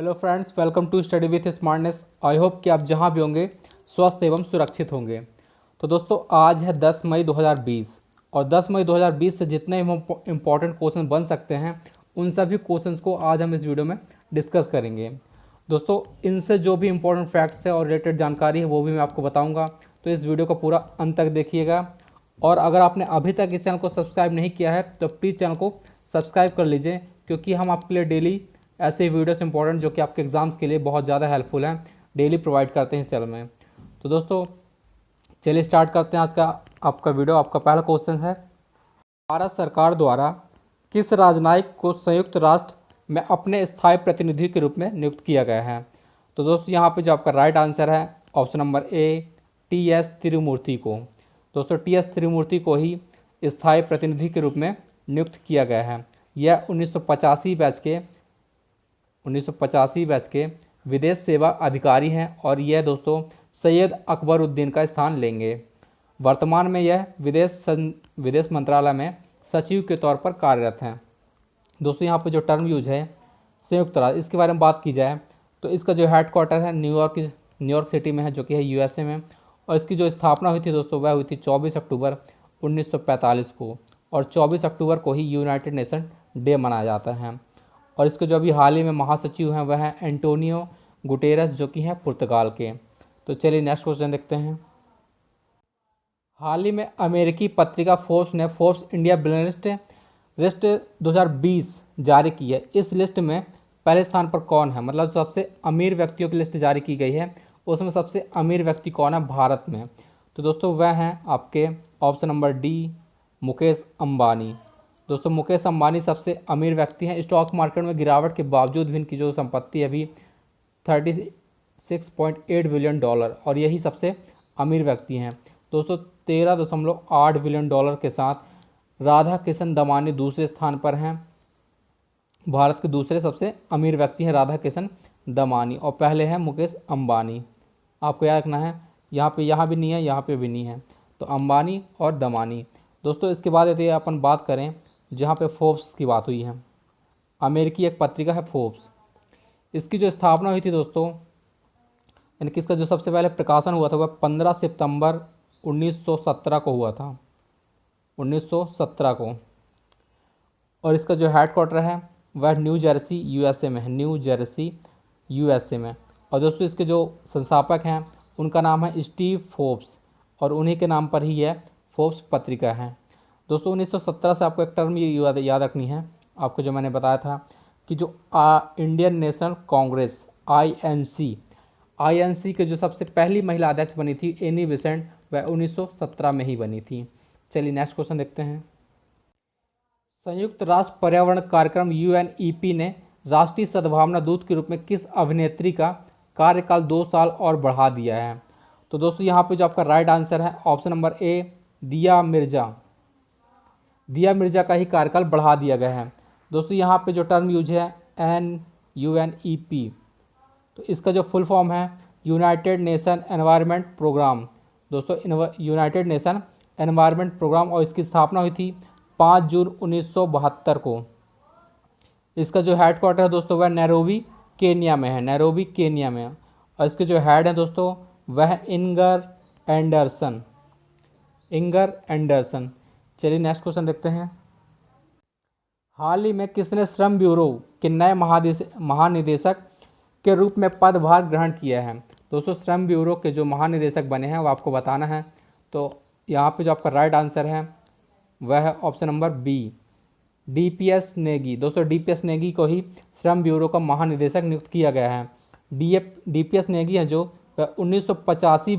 Hello friends, welcome to study with smartness. I hope कि आप जहां भी होंगे स्वस्थ एवं सुरक्षित होंगे। तो दोस्तों, आज है 10 मई 2020 और 10 मई 2020 से जितने इम्पोर्टेंट क्वेश्चन बन सकते हैं उन सभी क्वेश्चंस को आज हम इस वीडियो में डिस्कस करेंगे। दोस्तों, इनसे जो भी इम्पोर्टेंट फैक्ट्स है और रिलेटेड जानकारी है वो भी मैं आपको बताऊँगा, तो इस वीडियो को पूरा अंत तक देखिएगा। और अगर आपने अभी तक इस चैनल को सब्सक्राइब नहीं किया है तो प्लीज़ चैनल को सब्सक्राइब कर लीजिए, क्योंकि हम आपके लिए डेली ऐसे वीडियोस इंपॉर्टेंट जो कि आपके एग्जाम्स के लिए बहुत ज़्यादा हेल्पफुल हैं डेली प्रोवाइड करते हैं इस चैनल में। तो दोस्तों, चलिए स्टार्ट करते हैं आज का आपका वीडियो। आपका पहला क्वेश्चन है, भारत सरकार द्वारा किस राजनयिक को संयुक्त राष्ट्र में अपने स्थायी प्रतिनिधि के रूप में नियुक्त किया गया है? तो दोस्तों, यहाँ पे जो आपका राइट आंसर है option number A, T.S.. Tirumurti को। दोस्तों, टी.एस. तिरुमूर्ति को ही स्थायी प्रतिनिधि के रूप में नियुक्त किया गया है। यह 1985 बैच के विदेश सेवा अधिकारी हैं और यह दोस्तों सैयद अकबरुद्दीन का स्थान लेंगे। वर्तमान में यह विदेश मंत्रालय में सचिव के तौर पर कार्यरत हैं। दोस्तों, यहाँ पर जो टर्म यूज है संयुक्त राष्ट्र, इसके बारे में बात की जाए तो इसका जो हेडक्वार्टर है न्यूयॉर्क सिटी में है, जो कि है यूएसए में। और इसकी जो स्थापना हुई थी दोस्तों वह हुई थी 24 अक्टूबर 1945 को, और 24 अक्टूबर को ही यूनाइटेड नेशन डे मनाया जाता है। और इसके जो अभी हाल ही में महासचिव हैं वह हैं एंटोनियो गुटेरस, जो कि हैं पुर्तगाल के। तो चलिए नेक्स्ट क्वेश्चन देखते हैं। हाल ही में अमेरिकी पत्रिका फोर्ब्स ने फोर्ब्स इंडिया बिलियनेयर लिस्ट 2020 जारी की है। इस लिस्ट में पहले स्थान पर कौन है? मतलब सबसे अमीर व्यक्तियों की लिस्ट जारी की गई है, उसमें सबसे अमीर व्यक्ति कौन है भारत में? तो दोस्तों, वह हैं आपके option number D, Mukesh Ambani. दोस्तों, मुकेश अंबानी सबसे अमीर व्यक्ति हैं। स्टॉक मार्केट में गिरावट के बावजूद भी इनकी जो संपत्ति है अभी 36.8 बिलियन डॉलर, और यही सबसे अमीर व्यक्ति हैं। दोस्तों, 13.8 बिलियन डॉलर के साथ राधा किशन दमानी दूसरे स्थान पर हैं। भारत के दूसरे सबसे अमीर व्यक्ति हैं राधा किशन दमानी, और पहले हैं मुकेश अंबानी। आपको याद रखना है, यहाँ भी नहीं है, यहाँ पे भी नहीं है, तो अंबानी और दमानी। दोस्तों, इसके बाद यदि अपन बात करें जहाँ पे फोर्ब्स की बात हुई है, अमेरिकी एक पत्रिका है फोर्ब्स, इसकी जो स्थापना हुई थी दोस्तों, यानी कि इसका जो सबसे पहले प्रकाशन हुआ था वह 15 सितंबर 1917 को हुआ था, 1917 को। और इसका जो हेडक्वार्टर है वह न्यू जर्सी यूएसए में है, न्यू जर्सी यूएसए में। और दोस्तों, इसके जो संस्थापक हैं उनका नाम है स्टीव फोर्ब्स, और उन्हीं के नाम पर ही यह फोर्ब्स पत्रिका है। दोस्तों, 1917 से आपको एक टर्म ये याद रखनी है, आपको जो मैंने बताया था कि जो इंडियन नेशनल कांग्रेस आईएनसी के जो सबसे पहली महिला अध्यक्ष बनी थी एनी बेसेंट, वह 1917 में ही बनी थी। चलिए नेक्स्ट क्वेश्चन देखते हैं। संयुक्त राष्ट्र पर्यावरण कार्यक्रम यूएनईपी ने राष्ट्रीय सद्भावना दूत के रूप में किस अभिनेत्री का कार्यकाल 2 साल और बढ़ा दिया है? तो दोस्तों, यहाँ पे जो आपका राइट आंसर है ऑप्शन नंबर ए, दिया मिर्जा का ही कार्यकाल बढ़ा दिया गया है। दोस्तों, यहाँ पे जो टर्म यूज है UNEP, तो इसका जो फुल फॉर्म है यूनाइटेड नेशन एनवायरनमेंट प्रोग्राम। दोस्तों, यूनाइटेड नेशन एनवायरनमेंट प्रोग्राम, और इसकी स्थापना हुई थी 5 जून 1972 को। इसका जो हेडक्वार्टर है दोस्तों वह नैरोबी केन्या में है, नैरोबी केन्या में। और इसके जो हेड हैं दोस्तों वह इंगर एंडरसन। चलिए नेक्स्ट क्वेश्चन देखते हैं। हाल ही में किसने श्रम ब्यूरो के नए महानिदेशक के रूप में पदभार ग्रहण किया है? दोस्तों, श्रम ब्यूरो के जो महानिदेशक बने हैं वो आपको बताना है। तो यहाँ पे जो आपका राइट आंसर है वह है option number B, DPS Negi. दोस्तों, डीपीएस नेगी को ही श्रम ब्यूरो का महानिदेशक नियुक्त किया गया है। डीपीएस नेगी है जो 1985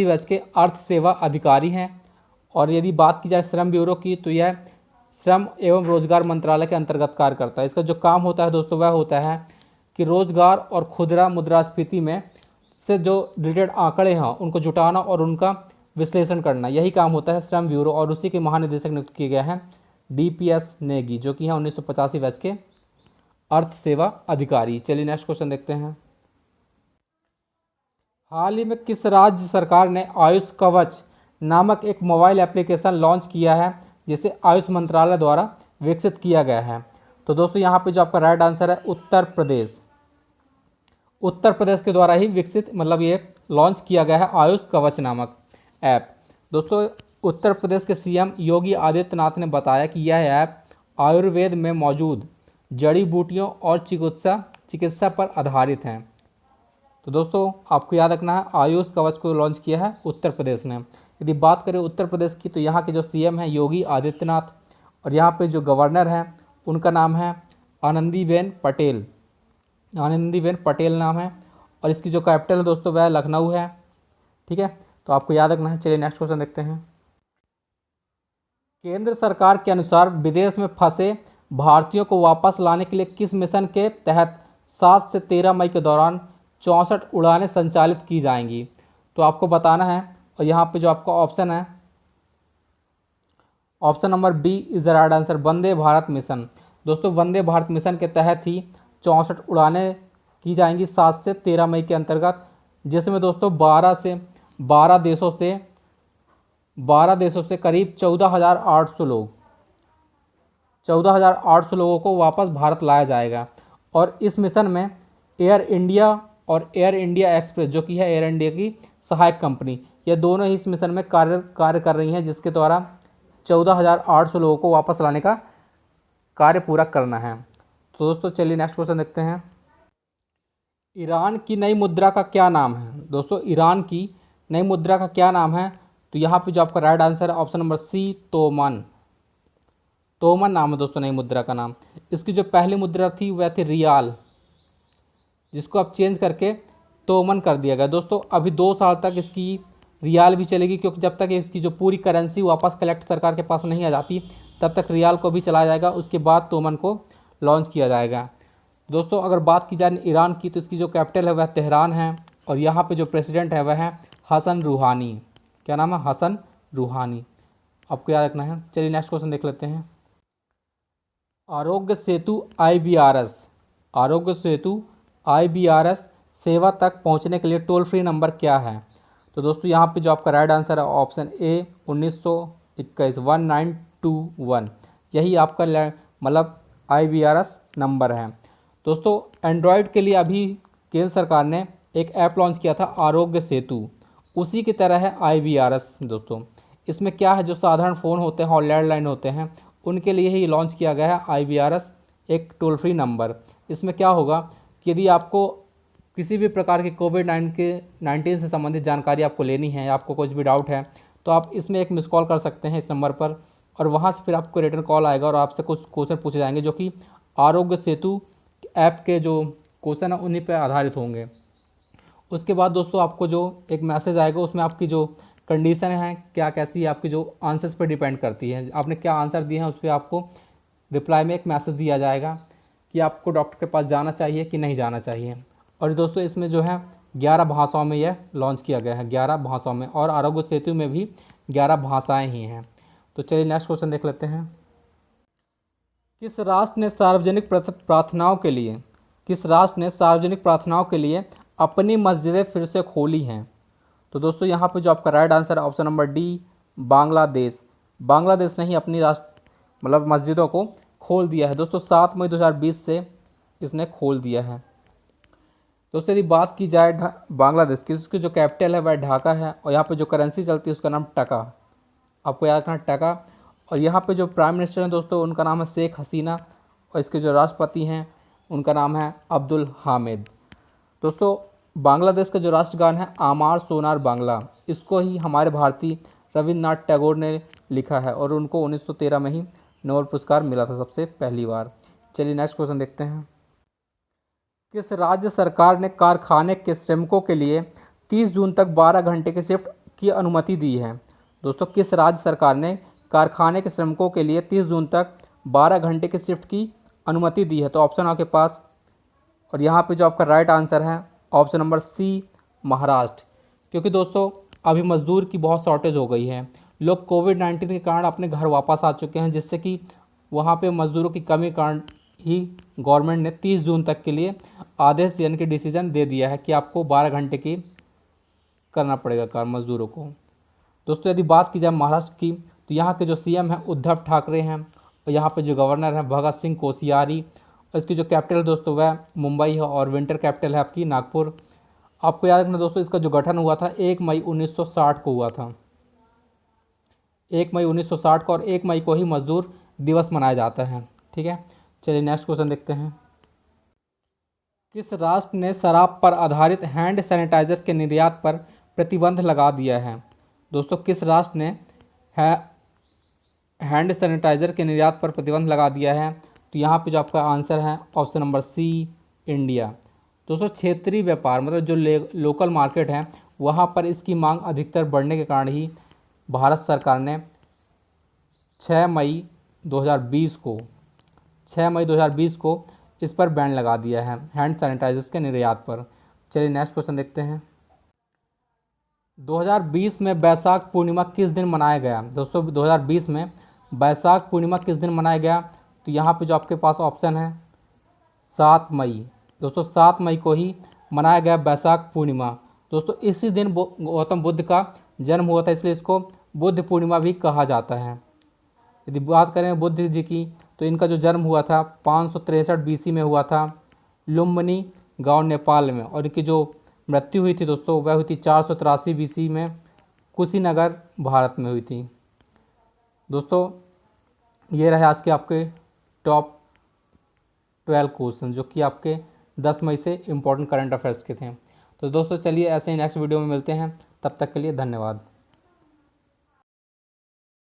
बैच के अर्थ सेवा अधिकारी हैं। और यदि बात की जाए श्रम ब्यूरो की तो यह श्रम एवं रोजगार मंत्रालय के अंतर्गत कार्य करता है। इसका जो काम होता है दोस्तों वह होता है कि रोजगार और खुदरा मुद्रास्फीति में से जो रिलेटेड आंकड़े हैं उनको जुटाना और उनका विश्लेषण करना, यही काम होता है श्रम ब्यूरो। और उसी के महानिदेशक नियुक्त किए गए हैं डीपीएस नेगी, जो कि हैं 1985 बैच के अर्थ सेवा अधिकारी। चलिए नेक्स्ट क्वेश्चन देखते हैं। हाल ही में किस राज्य सरकार ने आयुष कवच नामक एक मोबाइल एप्लीकेशन लॉन्च किया है जिसे आयुष मंत्रालय द्वारा विकसित किया गया है? तो दोस्तों यहाँ पे जो आपका राइट आंसर है उत्तर प्रदेश। उत्तर प्रदेश के द्वारा ही विकसित मतलब ये लॉन्च किया गया है आयुष कवच नामक ऐप। दोस्तों उत्तर प्रदेश के सीएम योगी आदित्यनाथ ने बताया कि यह ऐप आयुर्वेद में मौजूद जड़ी बूटियों और चिकित्सा पर आधारित है। तो दोस्तों आपको याद रखना है आयुष कवच को लॉन्च किया है उत्तर प्रदेश ने। यदि बात करें उत्तर प्रदेश की तो यहाँ के जो सीएम हैं योगी आदित्यनाथ और यहाँ पे जो गवर्नर हैं उनका नाम है आनंदीबेन पटेल। आनंदीबेन पटेल नाम है और इसकी जो कैपिटल है दोस्तों वह लखनऊ है। ठीक है, तो आपको याद रखना है। चलिए नेक्स्ट क्वेश्चन देखते हैं। केंद्र सरकार के अनुसार विदेश में फंसे भारतीयों को वापस लाने के लिए किस मिशन के तहत 7 से 13 मई के दौरान 64 उड़ानें संचालित की जाएंगी? तो आपको बताना है और यहाँ पे जो आपका ऑप्शन है option number B is the right answer, Vande Bharat mission. दोस्तों वंदे भारत मिशन के तहत ही 64 उड़ानें की जाएंगी 7 से 13 मई के अंतर्गत, जिसमें दोस्तों 12 देशों से करीब 14,800 लोगों को वापस भारत लाया जाएगा। और इस मिशन में एयर इंडिया और एयर इंडिया एक्सप्रेस जो कि है एयर इंडिया की सहायक कंपनी, ये दोनों ही इस मिशन में कार्य कर रही हैं, जिसके द्वारा 14,800 लोगों को वापस लाने का कार्य पूरा करना है। तो दोस्तों चलिए नेक्स्ट क्वेश्चन देखते हैं। ईरान की नई मुद्रा का क्या नाम है? दोस्तों ईरान की नई मुद्रा का क्या नाम है? तो यहाँ पे जो आपका राइट आंसर है option number C toman. Toman नाम है दोस्तों नई मुद्रा का नाम। इसकी जो पहली मुद्रा थी वह थी रियाल, जिसको अब चेंज करके तोमन कर दिया गया। दोस्तों अभी 2 साल तक इसकी रियाल भी चलेगी, क्योंकि जब तक इसकी जो पूरी करेंसी वापस कलेक्ट सरकार के पास नहीं आ जाती तब तक रियाल को भी चलाया जाएगा, उसके बाद तोमन को लॉन्च किया जाएगा। दोस्तों अगर बात की जाए ईरान की तो इसकी जो कैपिटल है वह तेहरान है और यहाँ पे जो प्रेसिडेंट है वह है हसन रूहानी। क्या नाम है? हसन रूहानी। आपको याद रखना है। चलिए नेक्स्ट क्वेश्चन देख लेते हैं। आरोग्य सेतु IBRS सेवा तक पहुंचने के लिए टोल फ्री नंबर क्या है? तो दोस्तों यहाँ पे जो आपका राइट आंसर है ऑप्शन ए 1921 1921, यही आपका मतलब IBRS नंबर है। दोस्तों एंड्रॉयड के लिए अभी केंद्र सरकार ने एक ऐप लॉन्च किया था आरोग्य सेतु, उसी की तरह है IBRS। दोस्तों इसमें क्या है, जो साधारण फ़ोन होते हैं और लैंडलाइन होते हैं उनके लिए ही लॉन्च किया गया है IBRS एक टोल फ्री नंबर। इसमें क्या होगा कि यदि आपको किसी भी प्रकार की कोविड-19 से संबंधित जानकारी आपको लेनी है या आपको कुछ भी डाउट है तो आप इसमें एक मिस कॉल कर सकते हैं इस नंबर पर, और वहाँ से फिर आपको रिटर्न कॉल आएगा और आपसे कुछ क्वेश्चन पूछे जाएंगे जो कि आरोग्य सेतु ऐप के जो क्वेश्चन है उन्हीं पर आधारित होंगे। उसके बाद दोस्तों आपको जो एक मैसेज आएगा उसमें आपकी जो कंडीशन है क्या कैसी है, आपकी जो आंसर्स पर डिपेंड करती है, आपने क्या आंसर दिए हैं उस पर आपको रिप्लाई में एक मैसेज दिया जाएगा कि आपको डॉक्टर के पास जाना चाहिए कि नहीं जाना चाहिए। और दोस्तों इसमें जो है 11 भाषाओं में यह लॉन्च किया गया है, 11 भाषाओं में, और आरोग्य सेतु में भी 11 भाषाएं ही हैं। तो चलिए नेक्स्ट क्वेश्चन देख लेते हैं। किस राष्ट्र ने सार्वजनिक प्रार्थनाओं के लिए अपनी मस्जिदें फिर से खोली हैं? तो दोस्तों यहाँ पे जो आपका राइट आंसर है option number D Bangladesh. Bangladesh ने ही अपनी मतलब मस्जिदों को खोल दिया है। दोस्तों 7 मई 2020 से इसने खोल दिया है। दोस्तों यदि बात की जाए बांग्लादेश की, उसकी जो कैपिटल है वह ढाका है और यहाँ पे जो करेंसी चलती है उसका नाम टका। आपको याद रखना टका। और यहाँ पे जो प्राइम मिनिस्टर हैं दोस्तों उनका नाम है शेख हसीना और इसके जो राष्ट्रपति हैं उनका नाम है अब्दुल हामिद। दोस्तों बांग्लादेश का जो राष्ट्रगान है आमार सोनार बांग्ला, इसको ही हमारे भारतीय रविन्द्रनाथ टैगोर ने लिखा है और उनको 1913 में ही नोबेल पुरस्कार मिला था सबसे पहली बार। चलिए नेक्स्ट क्वेश्चन देखते हैं। किस राज्य सरकार ने कारखाने के श्रमिकों के लिए 30 जून तक 12 घंटे की शिफ्ट की अनुमति दी है? दोस्तों किस राज्य सरकार ने कारखाने के श्रमिकों के लिए 30 जून तक 12 घंटे की शिफ्ट की अनुमति दी है? तो ऑप्शन आपके पास, और यहाँ पे जो आपका राइट आंसर है ऑप्शन नंबर सी महाराष्ट्र। क्योंकि दोस्तों अभी मजदूर की बहुत शॉर्टेज हो गई है, लोग कोविड-19 के कारण अपने घर वापस आ चुके हैं, जिससे कि वहाँ पे मजदूरों की कमी कारण ही गवर्नमेंट ने 30 जून तक के लिए आदेश यानी कि डिसीजन दे दिया है कि आपको 12 घंटे की करना पड़ेगा काम मजदूरों को। दोस्तों यदि बात की जाए महाराष्ट्र की तो यहाँ के जो सीएम हैं उद्धव ठाकरे हैं और यहाँ पे जो गवर्नर है भगत सिंह कोश्यारी, और इसकी जो कैपिटल दोस्तों वह मुंबई है, और विंटर कैपिटल है आपकी नागपुर। आपको याद रखना दोस्तों, इसका जो गठन हुआ था 1 मई 1960 को हुआ था, 1 मई 1960 को, और 1 मई को ही मजदूर दिवस मनाया जाता है। ठीक है, चलिए नेक्स्ट क्वेश्चन देखते हैं। किस राष्ट्र ने शराब पर आधारित हैंड सैनिटाइजर के निर्यात पर प्रतिबंध लगा दिया है? दोस्तों किस राष्ट्र ने हैंड सैनिटाइजर के निर्यात पर प्रतिबंध लगा दिया है? तो यहाँ पे जो आपका आंसर है ऑप्शन नंबर सी, इंडिया। दोस्तों क्षेत्रीय व्यापार मतलब जो लोकल मार्केट है वहाँ पर इसकी मांग अधिकतर बढ़ने के कारण ही भारत सरकार ने 6 मई 2020 को 6 मई 2020 को इस पर बैन लगा दिया है हैंड सैनिटाइजर्स के निर्यात पर। चलिए नेक्स्ट क्वेश्चन देखते हैं। 2020 में बैसाख पूर्णिमा किस दिन मनाया गया? दोस्तों 2020 में बैसाख पूर्णिमा किस दिन मनाया गया? तो यहाँ पे जो आपके पास ऑप्शन है 7 मई। दोस्तों 7 मई को ही मनाया गया बैसाख पूर्णिमा। दोस्तों इसी दिन गौतम बुद्ध का जन्म हुआ था, इसलिए इसको बुद्ध पूर्णिमा भी कहा जाता है। यदि बात करें बुद्ध जी की, तो इनका जो जन्म हुआ था 563 BC में हुआ था लुम्बिनी गांव नेपाल में, और इनकी जो मृत्यु हुई थी दोस्तों वह हुई थी 483 BC में कुशीनगर भारत में हुई थी। दोस्तों ये रहे आज के आपके टॉप 12 क्वेश्चन जो कि आपके 10 मई से इम्पोर्टेंट करंट अफेयर्स के थे। तो दोस्तों चलिए ऐसे ही नेक्स्ट वीडियो में मिलते हैं, तब तक के लिए धन्यवाद।